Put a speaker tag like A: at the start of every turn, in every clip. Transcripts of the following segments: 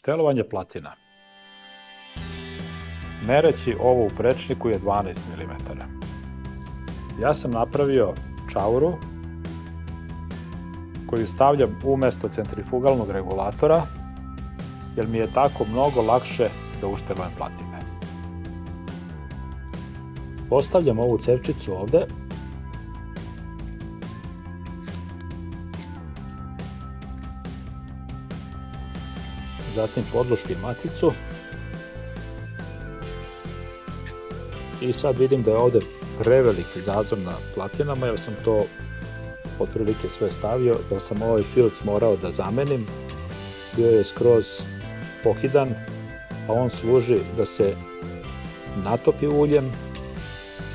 A: Štelovanje platina. Mereći ovo u prečniku je 12 mm. Ja sam napravio čauru koju stavljam umjesto centrifugalnog regulatora, jer mi je tako mnogo lakše da uštelujem platine. Postavljam ovu cevčicu ovde. Zatim podlošku i maticu. I sad vidim da je ovde preveliki zazor na platinama, jer sam to otprilike sve stavio, jer sam ovaj filc morao da zamenim. Bio je skroz pokidan, a on služi da se natopi uljem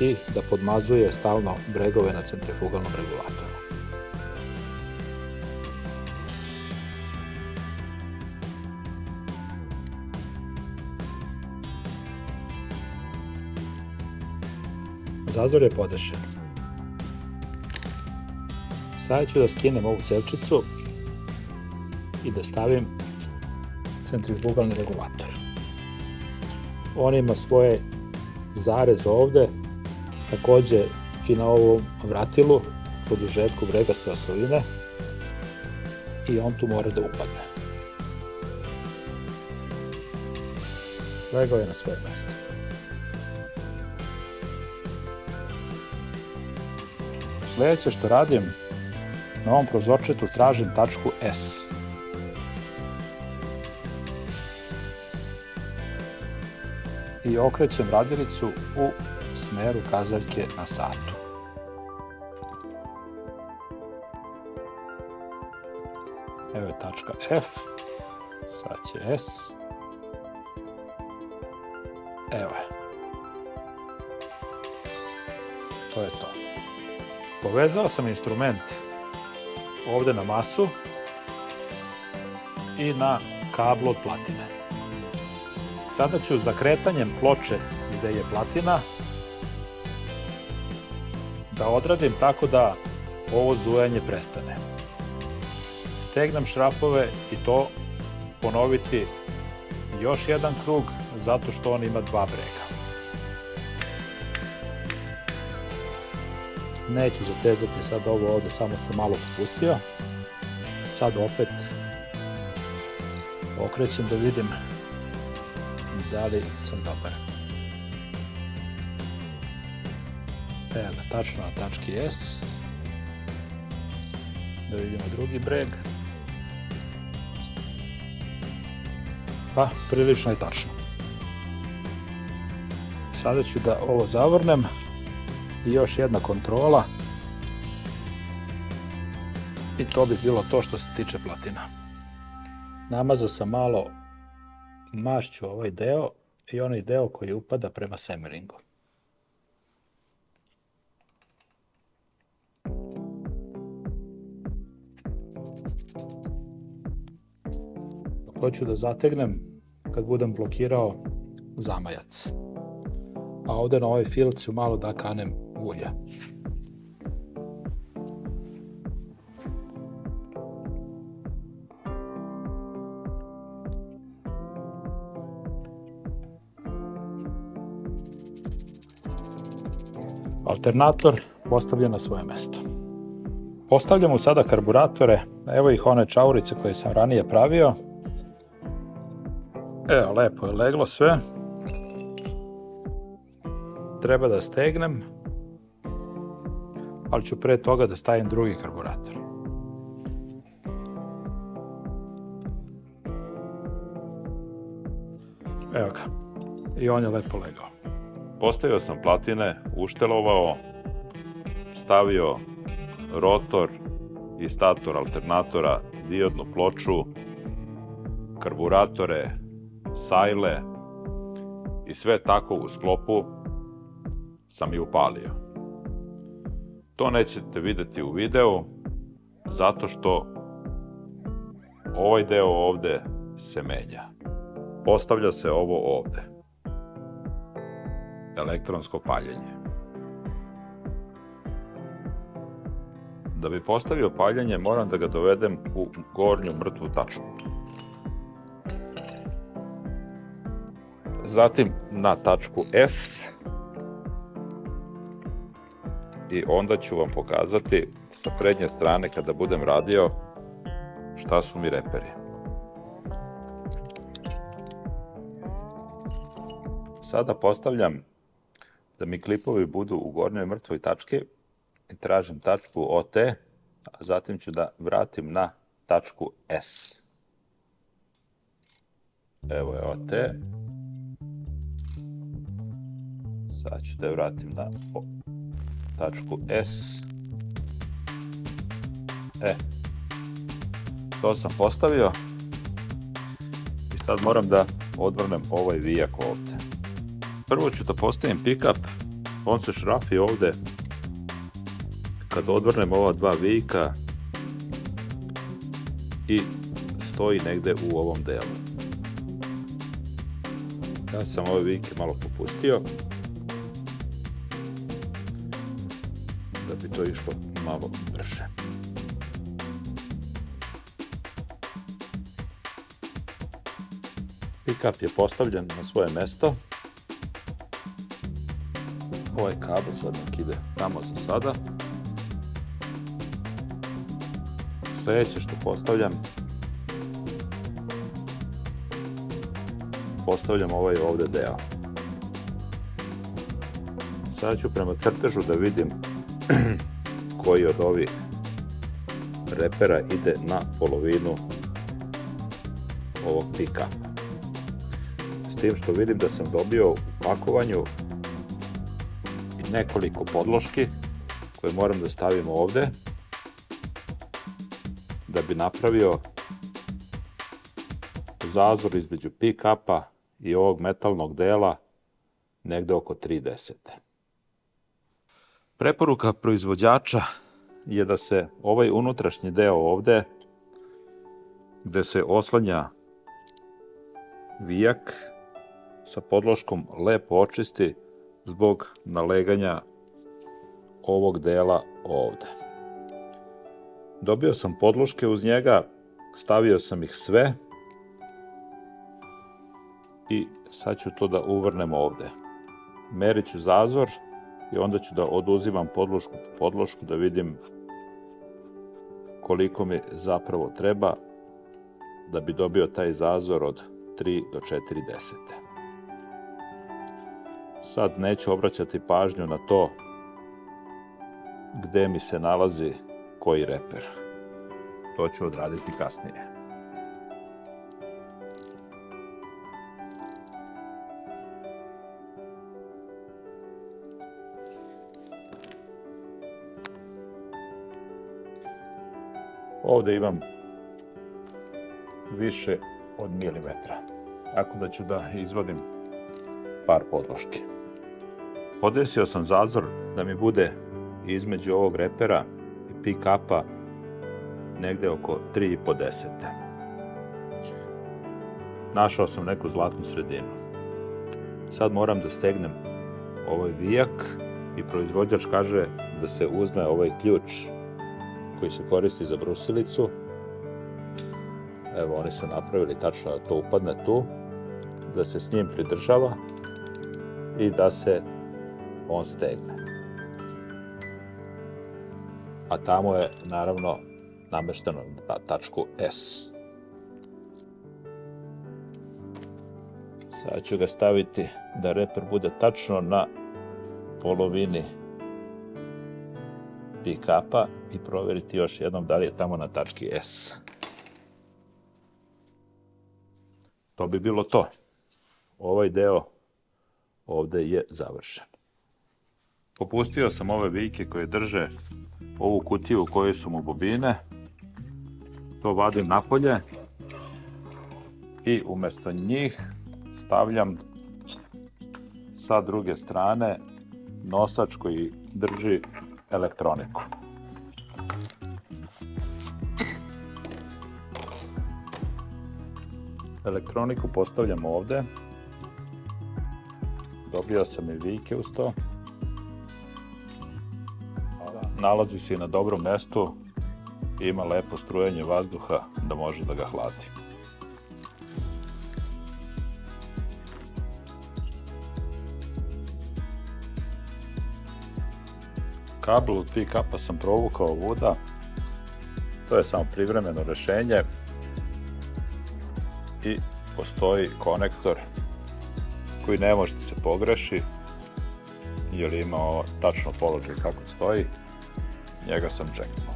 A: i da podmazuje stalno bregove na centrifugalnom regulatoru. Zazor je podešen. Sada ću da skinem ovu cevčicu i da stavim centrifugalni regulator. On ima svoje zarez ovde, takođe i na ovom vratilu, produžetku bregaste osovine, i on tu mora da upadne. Legao je na svoje mesto. Sljedeće što radim, na ovom prozorčetu tražim tačku S. I okrećem radilicu u smeru kazaljke na satu. Evo je tačka F, sad će S. Evo je. To je to. Povezao sam instrument ovde na masu i na kablu od platine. Sada ću zakretanjem ploče gde je platina da odradim tako da ovo zujanje prestane. Stegnem šrapove i to ponoviti još jedan krug, zato što on ima dva brega. Neću zatezati sad ovo ovde, samo sam malo popustio. Sad opet okrećem da vidim da li sam dobar. Evo ga, tačno na tački S. Da vidimo drugi breg. Pa, prilično je tačno. Sada ću da ovo zavrnem. I još jedna kontrola. I to bi bilo to što se tiče platina. Namazao sam malo mašću ovaj deo i onaj deo koji upada prema semeringu. To ću da zategnem kad budem blokirao zamajac. A ovde na ovaj filc ću malo da kanem ulja. Alternator postavlja na svoje mesto. Postavljamo sada karburatore, evo ih one čaurice koje sam ranije pravio. Evo, lepo je leglo sve. Treba da stegnem, ali ću pre toga da stavim drugi karburator. Evo ga, i on je lepo legao.
B: Postavio sam platine, uštelovao, stavio rotor i stator alternatora, diodnu ploču, karburatore, sajle i sve tako u sklopu sam i upalio. To nećete videti u videu, zato što ovaj deo ovde se menja. Postavlja se ovo ovde. Elektronsko paljenje. Da bi postavio paljenje, moram da ga dovedem u gornju mrtvu tačku. Zatim na tačku S i onda ću vam pokazati sa prednje strane kada budem radio šta su mi reperi. Sada postavljam da mi klipovi budu u gornjoj mrtvoj tački i tražim tačku OT, a zatim ću da vratim na tačku S. Evo je OT. Sad ću da vratim na tačku S. To sam postavio i sad moram da odvrnem ovaj vijak ovde. Prvo ću da postavim pick-up, on se šrafi ovde. Kad odvrnem ova dva vijka i stoji negde u ovom delu. Ja sam ove vijke malo popustio da bi to išlo malo brže. Pick-up je postavljen na svoje mesto. Ovaj kabel sad nek ide tamo za sada. Sljedeće što postavljam ovaj ovde deo. Sada ću prema crtežu da vidim koji od ovih repera ide na polovinu ovog pick-upa. S tim što vidim da sam dobio u pakovanju nekoliko podloški koje moram da stavim ovde da bi napravio zazor između pick-upa i ovog metalnog dela negde oko 3/10. Preporuka proizvođača je da se ovaj unutrašnji deo ovde gde se oslanja vijak sa podloškom lepo očisti zbog naleganja ovog dela ovde. Dobio sam podloške uz njega, stavio sam ih sve i sad ću to da uvrnem ovde. Merit ću zazor i onda ću da oduzimam podlošku po podlošku da vidim koliko mi zapravo treba da bi dobio taj zazor od 3 do 4/10. Sad neću obraćati pažnju na to gde mi se nalazi koji reper. To ću odraditi kasnije. Ovde imam više od milimetra, tako da ću da izvadim par podloški. Podesio sam zazor da mi bude između ovog repera i pick-upa negde oko 3,5/10. Našao sam neku zlatnu sredinu. Sad moram da stegnem ovaj vijak i proizvođač kaže da se uzme ovaj ključ koji se koristi za brusilicu. Evo, oni su napravili tačno da to upadne tu, da se s njim pridržava i da se on stegne. A tamo je naravno namešteno na tačku S. Sad ću ga staviti da reper bude tačno na polovini pick-upa i provjeriti još jednom da li je tamo na tački S. To bi bilo to. Ovaj deo ovde je završen. Popustio sam ove vijke koje drže ovu kutiju u kojoj su mu bobine. To vadim napolje i umesto njih stavljam sa druge strane nosač koji drži elektroniku. Elektroniku postavljam ovde. Dobio sam i vijke uz to. Nalazi se na dobrom mestu i ima lepo strujanje vazduha da može da ga hladi.
A: kabel od pick-upa sam provukao ovuda. To je samo privremeno rešenje. I postoji konektor koji ne može da se pogreši, jer ima tačno položaj kako stoji. Njega sam džeknuo.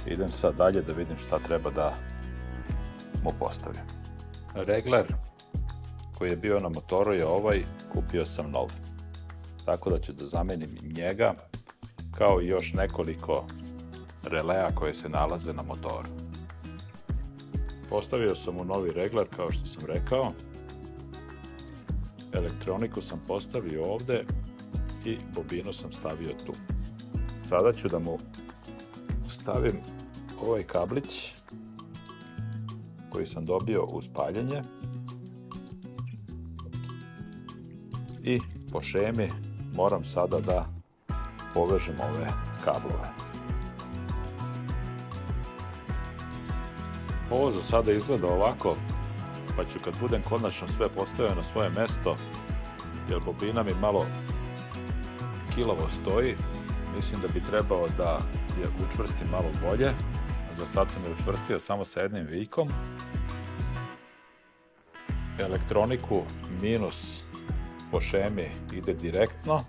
A: Idem sad dalje da vidim šta treba da mu postavim. Regler koji je bio na motoru je ovaj, kupio sam nov. Tako da ću da zamenim njega, kao i još nekoliko relea koje se nalaze na motoru. Postavio sam mu novi regler, kao što sam rekao. Elektroniku sam postavio ovde i bobinu sam stavio tu. Sada ću da mu stavim ovaj kablić koji sam dobio uz paljenje i po šemi moram sada da povežem ove kablove. Ovo za sada izgleda ovako, pa ću kad budem konačno sve postavio na svoje mesto, jer bobina mi malo kilavo stoji, mislim da bi trebao da je učvrstim malo bolje. Za sad sam je učvrstio samo sa jednim vikom. Elektroniku minus po šemi ide direktno,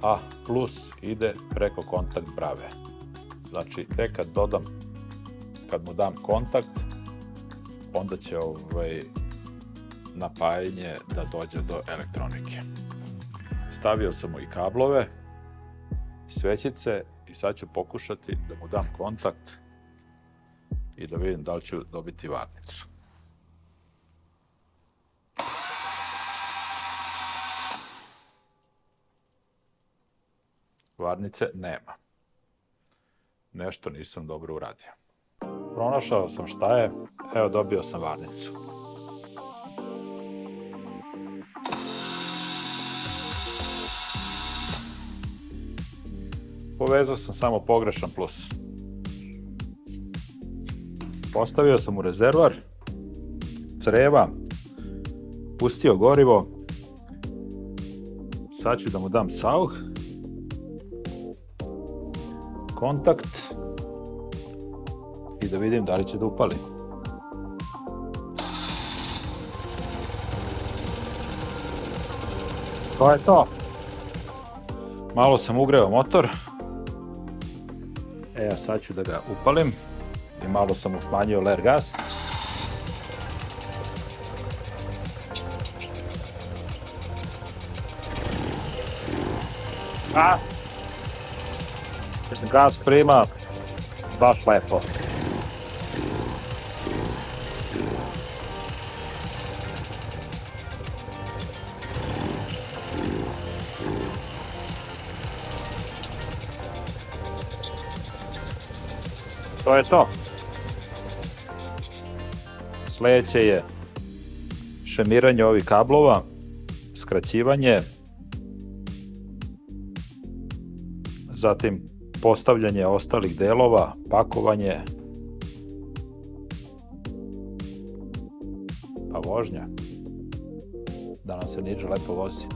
A: a plus ide preko kontakt brave. Znači, tek kad mu dam kontakt, onda će napajanje da dođe do elektronike. Stavio sam mu i kablove, svećice i sad ću pokušati da mu dam kontakt i da vidim da li ću dobiti varnicu. Varnice nema. Nešto nisam dobro uradio. Pronašao sam šta je, evo dobio sam varnicu. Povezao sam samo pogrešan plus. Postavio sam u rezervar, creva, pustio gorivo. Sad ću da mu dam sauh, kontakt i da vidim da li će da upali. To je to. Malo sam ugreo motor. A sad ću da ga upalim i malo sam mu smanjio ler gas. Gas prima baš lepo. To je to. Sljedeće je šemiranje ovih kablova, skraćivanje, zatim postavljanje ostalih delova, pakovanje, pa vožnja, da nam se niđe lepo vozi.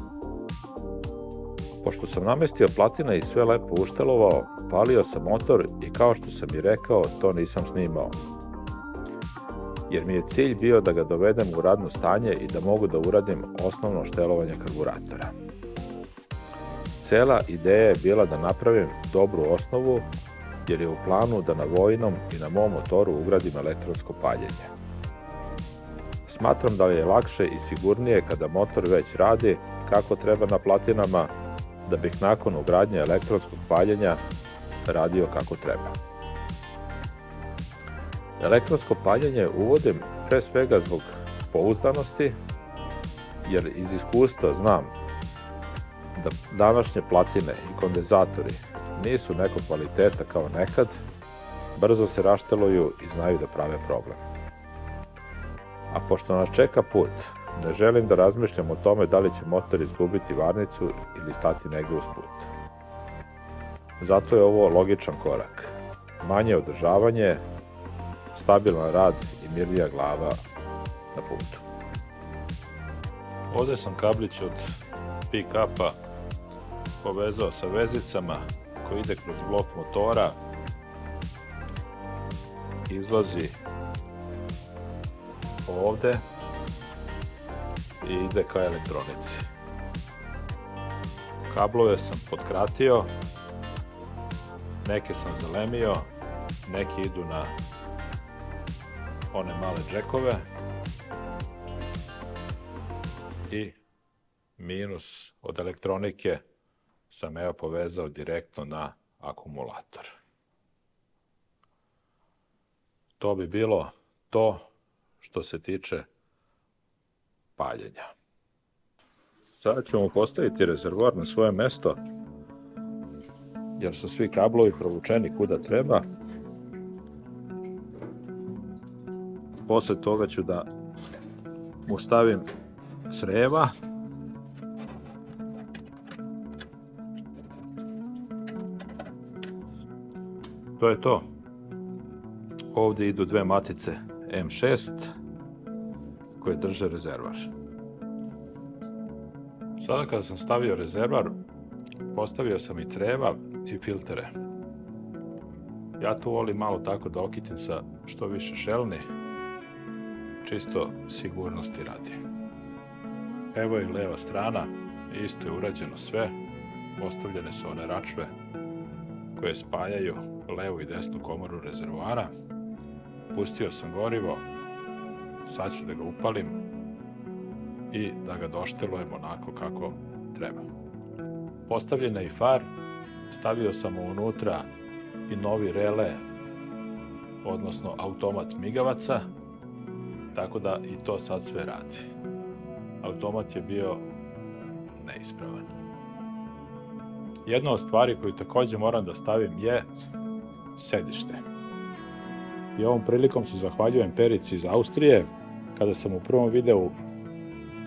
A: Pošto sam namestio platine i sve lepo uštelovao, palio sam motor i kao što sam i rekao, to nisam snimao. Jer mi je cilj bio da ga dovedem u radno stanje i da mogu da uradim osnovno štelovanje karburatora. Cela ideja je bila da napravim dobru osnovu, jer je u planu da na vojnom i na mom motoru ugradim elektronsko paljenje. Smatram da je lakše i sigurnije kada motor već radi kako treba na platinama, da bih nakon ugradnje elektronskog paljenja radio kako treba. Elektronsko paljenje uvodim pre svega zbog pouzdanosti, jer iz iskustva znam da današnje platine i kondenzatori nisu nekog kvaliteta kao nekad, brzo se rašteluju i znaju da prave problem. A pošto nas čeka put, ne želim da razmišljam o tome da li će motor izgubiti varnicu ili stati negdje uz put. Zato je ovo logičan korak. Manje održavanje, stabilan rad i mirnija glava na putu. Ovdje sam kablić od pick-upa
B: povezao sa vezicama koji ide kroz blok motora, izlazi ovde i ide ka elektronici. Kablove sam potkratio, neke sam zalemio, neki idu na one male džekove i minus od elektronike sam povezao direktno na akumulator. To bi bilo to što se tiče paljenja. Sada ćemo postaviti rezervoar na svoje mesto, jer su svi kablovi provučeni kuda treba. Posle toga ću da mu stavim creva. To je to. Ovdje idu dve matice M6 koje drže rezervar. Sada kada sam stavio rezervar, postavio sam i creva i filtere. Ja to volim malo tako da okitim sa što više šelni, čisto sigurnosti radi. Evo i leva strana, isto je urađeno sve. Postavljene su one račve koje spajaju levu i desnu komoru rezervoara. Pustio sam gorivo, sad ću da ga upalim i da ga doštelujem onako kako treba. Postavljen je i far, stavio sam unutra i novi rele, odnosno automat migavaca, tako da i to sad sve radi. Automat je bio neispravan. Jedna od stvari koju također moram da stavim je sedište. I ovom prilikom se zahvaljujem Perici iz Austrije. Kada sam u prvom videu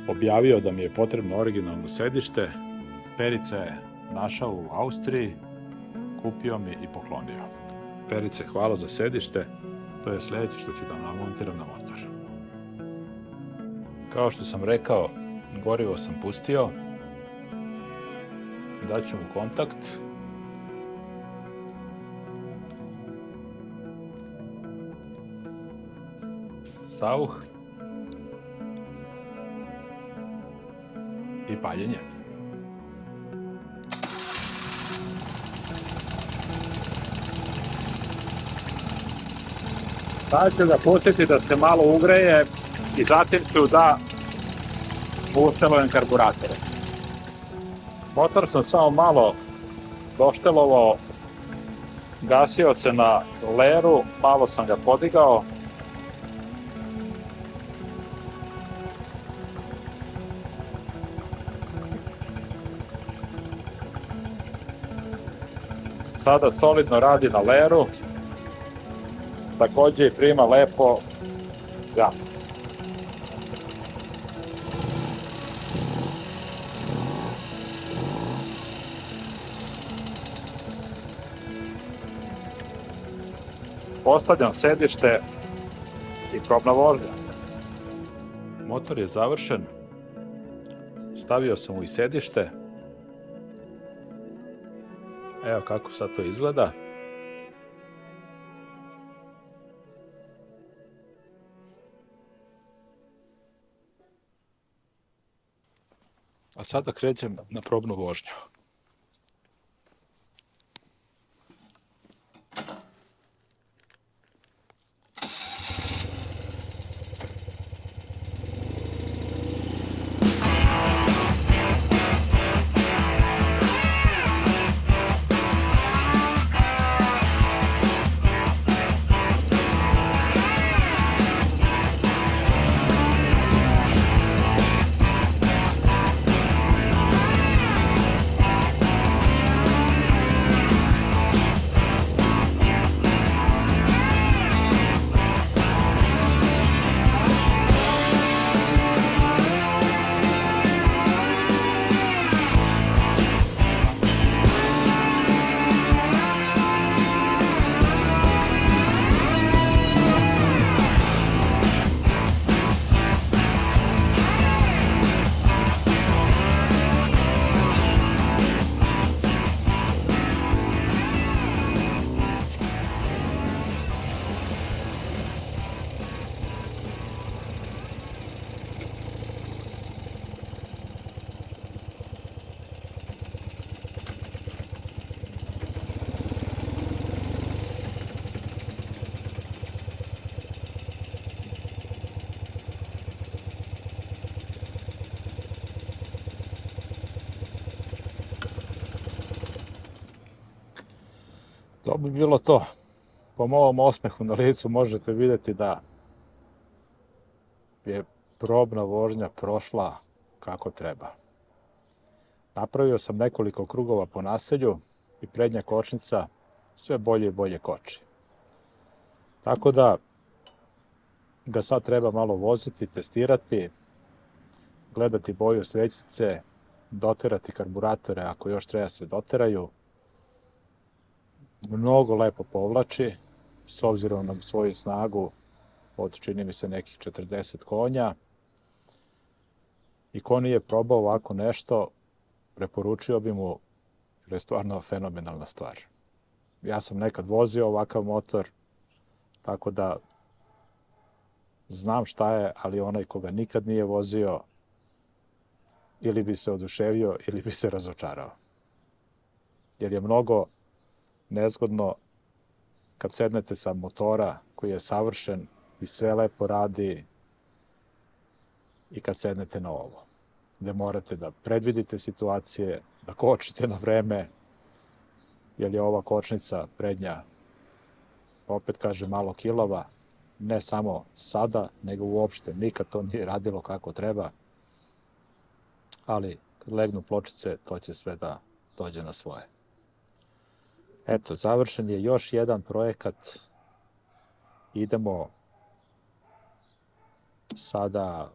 B: objavio da mi je potrebno originalno sedište, Perica je našao u Austriji, kupio mi i poklonio. Perice, hvala za sedište, to je sljedeće što ću da namontiram na motor. Kao što sam rekao, gorivo sam pustio, daću mu kontakt. Sauh i paljenje. Sada ću ga pustiti da se malo ugreje i zatim ću da uštelujem karburatore. Motor sam samo malo doštelovao, gasio se na leru, malo sam ga podigao. Sada solidno radi na leru, također i prima lepo gas. Postavljam sedište i probna vožnja. Motor je završen, stavio sam mu i sedište. Evo kako sad to izgleda. A sada krećem na probnu vožnju.
A: bi bilo to. Po mom osmehu na licu možete vidjeti da je probna vožnja prošla kako treba. Napravio sam nekoliko krugova po naselju i prednja kočnica sve bolje i bolje koči. Tako da ga sad treba malo voziti, testirati, gledati boju svećice, doterati karburatore ako još treba se doteraju. Mnogo lepo povlači, s obzirom na svoju snagu od, čini mi se, nekih 40 konja. I ko nije probao ovako nešto, preporučio bi mu, jer je stvarno fenomenalna stvar. Ja sam nekad vozio ovakav motor, tako da znam šta je, ali onaj koga nikad nije vozio, ili bi se oduševio, ili bi se razočarao. Jer je mnogo nezgodno kad sednete sa motora koji je savršen i sve lepo radi i kad sednete na ovo, gde morate da predvidite situacije, da kočite na vreme, jer je ova kočnica prednja, opet kaže, malo kilava, ne samo sada, nego uopšte nikad to nije radilo kako treba, ali kad legnu pločice, to će sve da dođe na svoje. Eto, završen je još jedan projekat. Idemo sada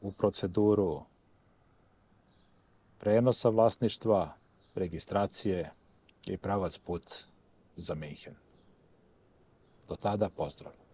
A: u proceduru prenosa vlasništva, registracije i pravac put za Minhen. Do tada, pozdrav!